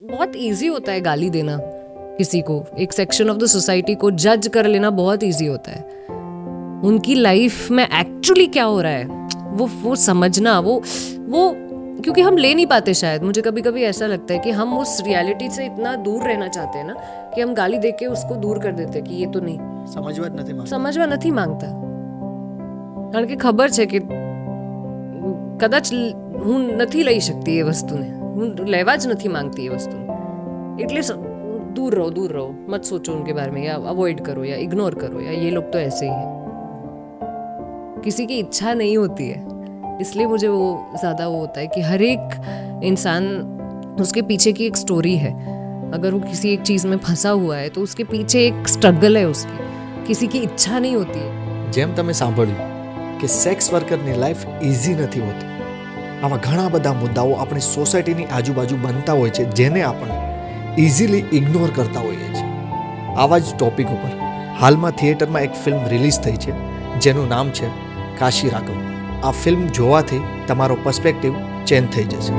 बहुत इजी होता है गाली देना किसी को, एक सेक्शन ऑफ द सोसाइटी को जज कर लेना बहुत इजी होता है। उनकी लाइफ में एक्चुअली क्या हो रहा है वो समझना, वो क्योंकि हम ले नहीं पाते शायद। मुझे कभी कभी ऐसा लगता है कि हम उस रियलिटी से इतना दूर रहना चाहते हैं ना कि हम गाली दे के उसको दूर कर देते हैं कि ये तो नहीं સમજવા નથી માંગતા। કારણ કે ખબર છે કે કદાચ હું નથી લઈ શકતી એ વસ્તુને, હું લેવા જ નથી માંગતી એ વસ્તુને, એટલે दूर रहो, मत सोचो उनके बारे में, या अवॉइड करो या इग्नोर करो, या ये लोग तो ऐसे ही हैं। किसी की इच्छा नहीं होती है, इसलिए मुझे वो ज़्यादा वो होता है कि हर एक इंसान, उसके पीछे की एक स्टोरी है। अगर वो किसी एक चीज़ में फंसा हुआ है तो उसके पीछे एक स्ट्रगल है उसकी, किसी की इच्छा नहीं होती है। જેમ તમે સાંભળ્યું કે સેક્સ વર્કરની લાઈફ ઇઝી નથી હોતી, આવા ઘણા બધા મુદ્દાઓ આપણી સોસાયટીની આજુબાજુ બનતા હોય છે જેને આપણે ઇઝીલી ઇગ્નોર કરતા હોઈએ છીએ। આવા જ ટોપિક ઉપર હાલમાં થિયેટરમાં એક ફિલ્મ રિલીઝ થઈ છે જેનું નામ છે કાશી રાઘવ। આ ફિલ્મ જોવાથી તમારો પર્સ્પેક્ટિવ ચેન્જ થઈ જશે।